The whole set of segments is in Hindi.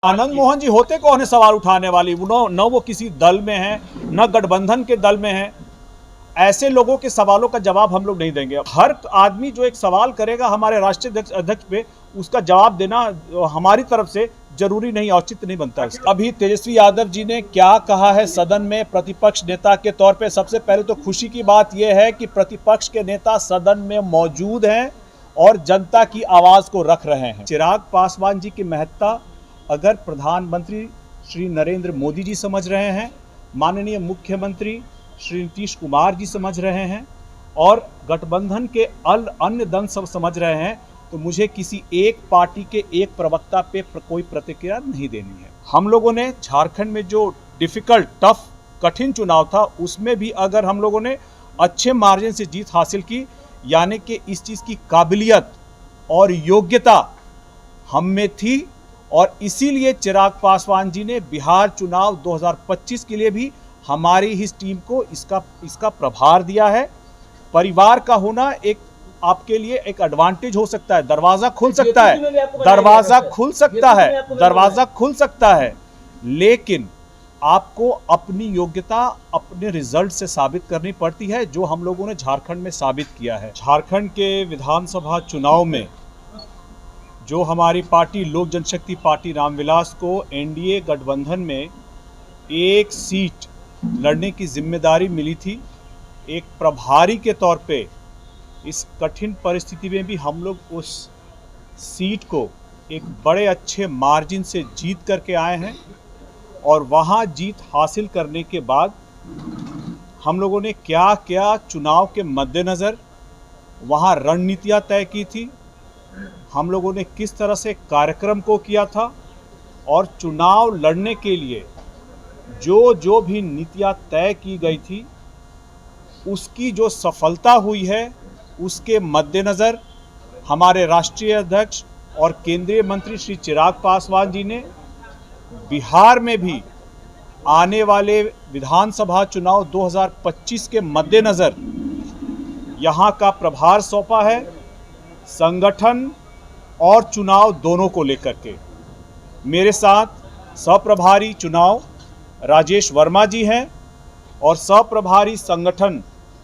आनंद मोहन जी होते कौन है सवाल उठाने वाली? न वो किसी दल में है, न गठबंधन के दल में है। ऐसे लोगों के सवालों का जवाब हम लोग नहीं देंगे। हर आदमी जो एक सवाल करेगा हमारे राष्ट्रीय अध्यक्ष पे, उसका जवाब देना हमारी तरफ से जरूरी नहीं, औचित्य नहीं बनता है। अभी तेजस्वी यादव जी ने क्या कहा है सदन में प्रतिपक्ष नेता के तौर पे? सबसे पहले तो खुशी की बात यह है कि प्रतिपक्ष के नेता सदन में मौजूद हैं और जनता की आवाज को रख रहे हैं। चिराग पासवान जी की महत्ता अगर प्रधानमंत्री श्री नरेंद्र मोदी जी समझ रहे हैं, माननीय मुख्यमंत्री श्री नीतीश कुमार जी समझ रहे हैं और गठबंधन के अन्य दल सब समझ रहे हैं, तो मुझे किसी एक पार्टी के एक प्रवक्ता पे कोई प्रतिक्रिया नहीं देनी है। हम लोगों ने झारखंड में जो डिफिकल्ट, टफ, कठिन चुनाव था, उसमें भी अगर हम लोगों ने अच्छे मार्जिन से जीत हासिल की, यानी कि इस चीज़ की काबिलियत और योग्यता हम में थी और इसीलिए चिराग पासवान जी ने बिहार चुनाव 2025 के लिए भी हमारी इस टीम को इसका प्रभार दिया है। परिवार का होना एक आपके लिए एक एडवांटेज हो सकता है। दरवाजा खुल सकता है, दरवाजा खुल सकता है, लेकिन आपको अपनी योग्यता अपने रिजल्ट से साबित करनी पड़ती है, जो हम लोगों ने झारखंड में साबित किया है। झारखंड के विधानसभा चुनाव में जो हमारी पार्टी लोक जनशक्ति पार्टी रामविलास को एनडीए गठबंधन में एक सीट लड़ने की जिम्मेदारी मिली थी, एक प्रभारी के तौर पे इस कठिन परिस्थिति में भी हम लोग उस सीट को एक बड़े अच्छे मार्जिन से जीत करके आए हैं और वहाँ जीत हासिल करने के बाद हम लोगों ने क्या क्या चुनाव के मद्देनज़र वहाँ रणनीतियाँ तय की थी, हम लोगों ने किस तरह से कार्यक्रम को किया था और चुनाव लड़ने के लिए जो भी नीतियाँ तय की गई थी, उसकी जो सफलता हुई है, उसके मद्देनज़र हमारे राष्ट्रीय अध्यक्ष और केंद्रीय मंत्री श्री चिराग पासवान जी ने बिहार में भी आने वाले विधानसभा चुनाव 2025 के मद्देनज़र यहाँ का प्रभार सौंपा है। संगठन और चुनाव दोनों को लेकर के मेरे साथ सह-प्रभारी चुनाव राजेश वर्मा जी हैं और सह-प्रभारी संगठन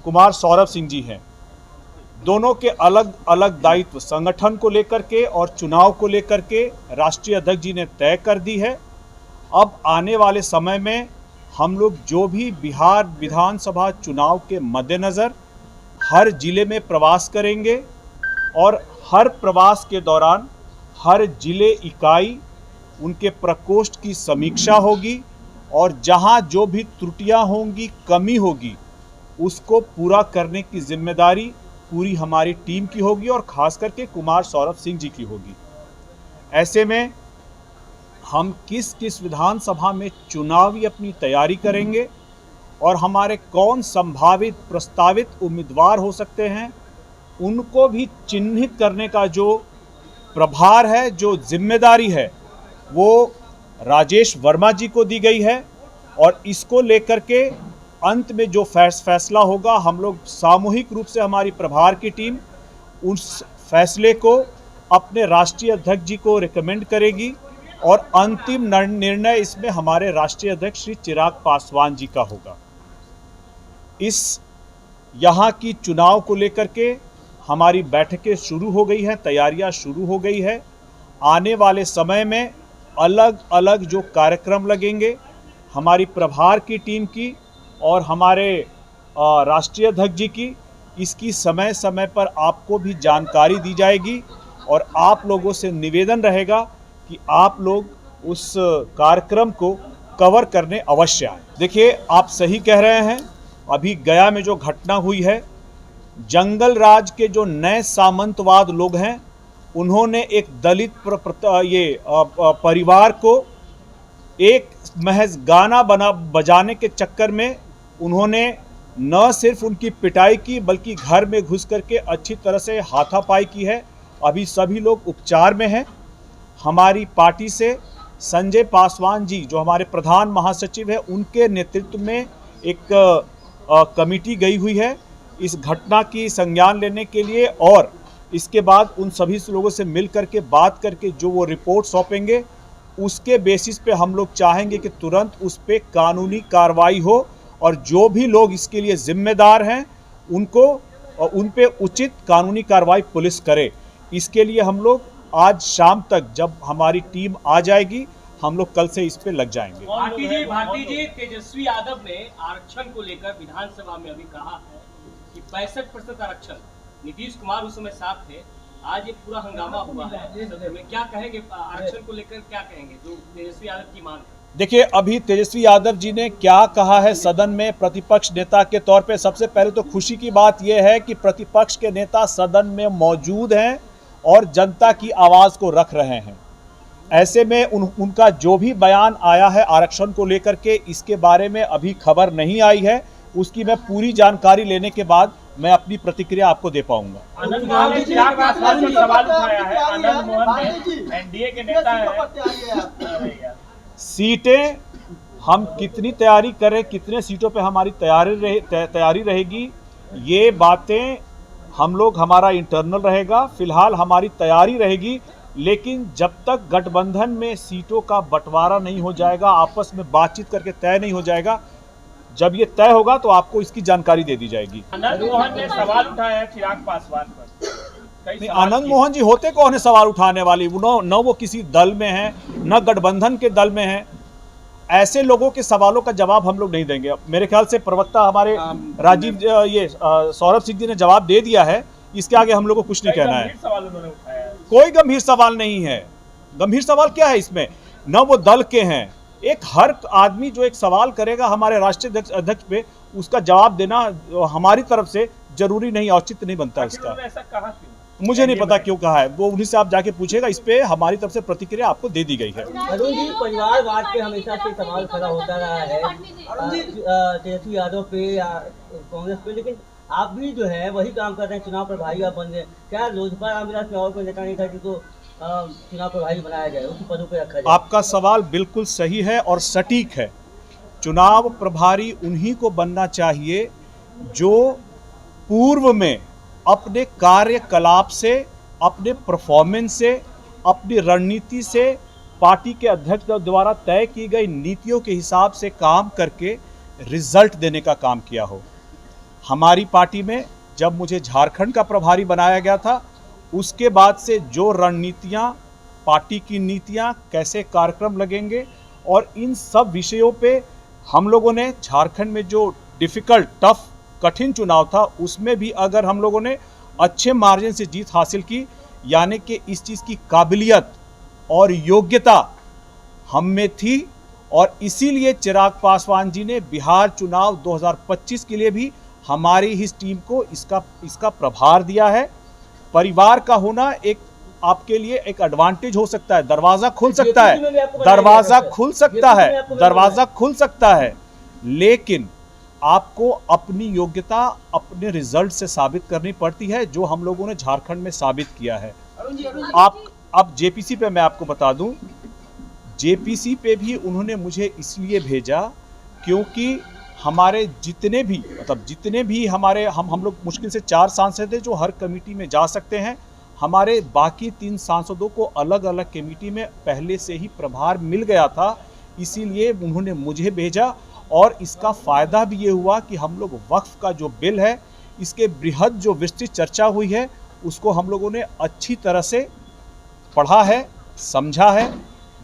कुमार सौरभ सिंह जी हैं। दोनों के अलग अलग दायित्व संगठन को लेकर के और चुनाव को लेकर के राष्ट्रीय अध्यक्ष जी ने तय कर दी है। अब आने वाले समय में हम लोग जो भी बिहार विधानसभा चुनाव के मद्देनज़र हर जिले में प्रवास करेंगे और हर प्रवास के दौरान हर जिले इकाई उनके प्रकोष्ठ की समीक्षा होगी और जहां जो भी त्रुटियां होंगी, कमी होगी, उसको पूरा करने की जिम्मेदारी पूरी हमारी टीम की होगी और खास करके कुमार सौरभ सिंह जी की होगी। ऐसे में हम किस किस विधानसभा में चुनावी अपनी तैयारी करेंगे और हमारे कौन संभावित प्रस्तावित उम्मीदवार हो सकते हैं, उनको भी चिन्हित करने का जो प्रभार है, जो जिम्मेदारी है, वो राजेश वर्मा जी को दी गई है और इसको लेकर के अंत में जो फैसला होगा, हम लोग सामूहिक रूप से हमारी प्रभार की टीम उस फैसले को अपने राष्ट्रीय अध्यक्ष जी को रिकमेंड करेगी और अंतिम निर्णय इसमें हमारे राष्ट्रीय अध्यक्ष श्री चिराग पासवान जी का होगा। इस यहाँ की चुनाव को लेकर के हमारी बैठकें शुरू हो गई हैं, तैयारियां शुरू हो गई है। आने वाले समय में अलग अलग जो कार्यक्रम लगेंगे हमारी प्रभार की टीम की और हमारे राष्ट्रीय अध्यक्ष जी की, इसकी समय समय पर आपको भी जानकारी दी जाएगी और आप लोगों से निवेदन रहेगा कि आप लोग उस कार्यक्रम को कवर करने अवश्य आए। देखिए, आप सही कह रहे हैं, अभी गया में जो घटना हुई है, जंगल राज के जो नए सामंतवाद लोग हैं, उन्होंने एक दलित परिवार को एक महज गाना बजाने के चक्कर में उन्होंने न सिर्फ उनकी पिटाई की, बल्कि घर में घुस करके अच्छी तरह से हाथापाई की है। अभी सभी लोग उपचार में हैं। हमारी पार्टी से संजय पासवान जी, जो हमारे प्रधान महासचिव हैं, उनके नेतृत्व में एक कमेटी गई हुई है इस घटना की संज्ञान लेने के लिए और इसके बाद उन सभी लोगों से मिल करके बात करके जो वो रिपोर्ट सौंपेंगे उसके बेसिस पे हम लोग चाहेंगे कि तुरंत उस पे कानूनी कार्रवाई हो और जो भी लोग इसके लिए जिम्मेदार हैं उन पे उचित कानूनी कार्रवाई पुलिस करे। इसके लिए हम लोग आज शाम तक जब हमारी टीम आ जाएगी हम लोग कल से इस पे लग जाएंगे। भारती जी, तेजस्वी यादव ने आरक्षण को लेकर विधानसभा में अभी कहा है कि 65% आरक्षण, नीतीश कुमार उस समय साथ थे, आज ये पूरा हंगामा हुआ है सदन में, क्या कहेंगे आरक्षण को लेकर, क्या कहेंगे जो तेजस्वी यादव की मांग है? देखिए, अभी तेजस्वी यादव जी ने क्या कहा है सदन में प्रतिपक्ष नेता के तौर पे, सबसे पहले तो खुशी की बात यह है कि प्रतिपक्ष के नेता सदन में मौजूद हैं और जनता की आवाज़ को रख रहे हैं। ऐसे में उनका जो भी बयान आया है आरक्षण को लेकर के, इसके बारे में अभी खबर नहीं आई है। उसकी मैं पूरी जानकारी लेने के बाद मैं अपनी प्रतिक्रिया आपको दे पाऊंगा। आनंद मोहन ने सवाल उठाया है, आनंद मोहन एनडीए के नेता हैं। सीटें हम कितनी तैयारी करें, कितने सीटों पे हमारी तैयारी रहेगी, ये बातें हम लोग, हमारा इंटरनल रहेगा। फिलहाल हमारी तैयारी रहेगी, लेकिन जब तक गठबंधन में सीटों का बंटवारा नहीं हो जाएगा, आपस में बातचीत करके तय नहीं हो जाएगा, जब ये तय होगा तो आपको इसकी जानकारी दे दी जाएगी। आनंद मोहन ने सवाल उठाया है चिराग पासवान पर। आनंद मोहन जी होते कौन है सवाल उठाने वाली? न वो किसी दल में है, न गठबंधन के दल में है। ऐसे लोगों के सवालों का जवाब हम लोग नहीं देंगे। मेरे ख्याल से प्रवक्ता हमारे सौरभ सिंह जी ने जवाब दे दिया है, इसके आगे हम लोग को कुछ नहीं कहना है। सवाल उन्होंने उठाया है। कोई गंभीर सवाल नहीं है। गंभीर सवाल क्या है इसमें? न वो दल के हैं। एक हर आदमी जो एक सवाल करेगा हमारे राष्ट्रीय अध्यक्ष पे, उसका जवाब देना हमारी तरफ से जरूरी नहीं, औचित्य नहीं बनता इसका। ऐसा कहा क्यों? मुझे नहीं पता क्यों कहा है, वो उन्हीं से आप जाके पूछेगा। इस पे हमारी तरफ से प्रतिक्रिया आपको दे दी गई है। अरुण जी, परिवारवाद पे हमेशा से सवाल खड़ा होता रहा है तेजस्वी यादव पे या कांग्रेस पे, लेकिन आप भी जो है वही काम कर रहे हैं, चुनाव प्रभारी आप बन गए। क्या लोजपा रामविलास में और कोई नेता नहीं था जिनको चुनाव प्रभारी बनाया जाए, उसी पदों पे रखा जाए? आपका सवाल बिल्कुल सही है और सटीक है। चुनाव प्रभारी उन्हीं को बनना चाहिए जो पूर्व में अपने कार्यकलाप से, अपने परफॉर्मेंस से, अपनी रणनीति से, पार्टी के अध्यक्ष द्वारा तय की गई नीतियों के हिसाब से काम करके रिजल्ट देने का काम किया हो। हमारी पार्टी में जब मुझे झारखंड का प्रभारी बनाया गया था, उसके बाद से जो रणनीतियां, पार्टी की नीतियां, कैसे कार्यक्रम लगेंगे और इन सब विषयों पे हम लोगों ने झारखंड में जो डिफ़िकल्ट, टफ, कठिन चुनाव था, उसमें भी अगर हम लोगों ने अच्छे मार्जिन से जीत हासिल की, यानी कि इस चीज़ की काबिलियत और योग्यता हम में थी। और इसीलिए चिराग पासवान जी ने बिहार चुनाव 2025 के लिए भी हमारी ही टीम को इसका प्रभार दिया है। परिवार का होना एक आपके लिए एक एडवांटेज हो सकता है, दरवाज़ा खुल सकता है, दरवाज़ा खुल सकता है, लेकिन आपको अपनी योग्यता अपने रिजल्ट से साबित करनी पड़ती है, जो हम लोगों ने झारखंड में साबित किया है। आप अब जेपीसी पे मैं आपको बता दूं, जेपीसी पे भी उन्होंने मुझे इसलिए भेजा क्योंकि हमारे जितने भी हमारे हम लोग मुश्किल से 4 सांसद हैं जो हर कमेटी में जा सकते हैं। हमारे बाकी 3 सांसदों को अलग अलग कमेटी में पहले से ही प्रभार मिल गया था, इसीलिए उन्होंने मुझे भेजा। और इसका फ़ायदा भी ये हुआ कि हम लोग वक्फ का जो बिल है, इसके बृहद जो विस्तृत चर्चा हुई है, उसको हम लोगों ने अच्छी तरह से पढ़ा है, समझा है,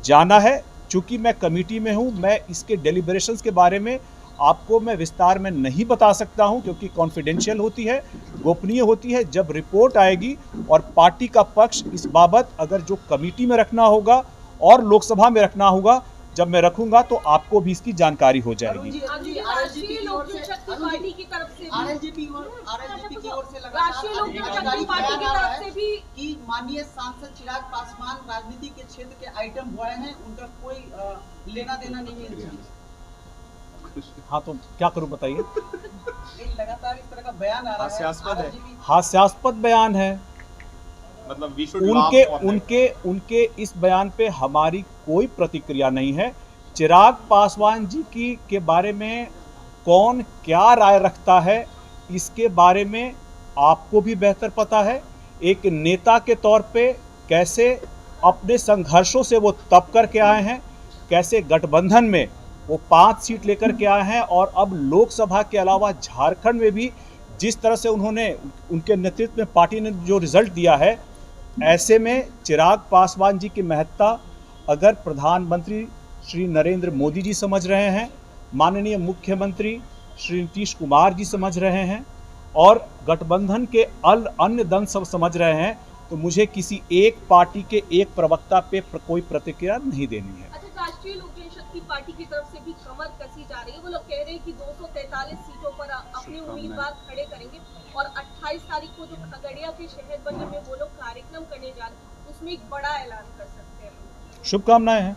जाना है। चूँकि मैं कमेटी में हूँ, मैं इसके डेलिब्रेशंस के बारे में आपको मैं विस्तार में नहीं बता सकता हूं, क्योंकि कॉन्फिडेंशियल होती है, गोपनीय होती है। जब रिपोर्ट आएगी और पार्टी का पक्ष इस बाबत अगर जो कमेटी में रखना होगा और लोकसभा में रखना होगा, जब मैं रखूंगा तो आपको भी इसकी जानकारी हो जाएगी। राष्ट्रीय लोक जनशक्ति पार्टी की तरफ से भी माननीय सांसद चिराग पासवान राजनीति के क्षेत्र के आइटम बॉय हैं, उनका कोई लेना देना नहीं है। हाँ, तो क्या करूं बताइए? लगातार इस तरह का बयान आ रहा है, हास्यास्पद बयान है। मतलब उनके इस बयान पे हमारी कोई प्रतिक्रिया नहीं है। चिराग पासवान जी के बारे में कौन क्या राय रखता है, इसके बारे में आपको भी बेहतर पता है। एक नेता के तौर पे कैसे अपने संघर्षों से वो तप करके आए हैं, कैसे गठबंधन में वो 5 सीट लेकर के आए हैं और अब लोकसभा के अलावा झारखंड में भी जिस तरह से उन्होंने उनके नेतृत्व में पार्टी ने जो रिजल्ट दिया है, ऐसे में चिराग पासवान जी की महत्ता अगर प्रधानमंत्री श्री नरेंद्र मोदी जी समझ रहे हैं, माननीय मुख्यमंत्री श्री नीतीश कुमार जी समझ रहे हैं और गठबंधन के अन्य दल सब समझ रहे हैं, तो मुझे किसी एक पार्टी के एक प्रवक्ता पे कोई प्रतिक्रिया नहीं देनी है। अच्छा, राष्ट्रीय लोक जनशक्ति पार्टी की तरफ से भी कमर कसी जा रही है। वो लोग कह रहे हैं कि 243 सीटों पर अपने उम्मीदवार खड़े करेंगे और 28 तारीख को जो खगड़िया के शहर बनी में वो लोग कार्यक्रम करने जा रहे हैं, उसमें एक बड़ा ऐलान कर सकते हैं। शुभकामनाएं हैं।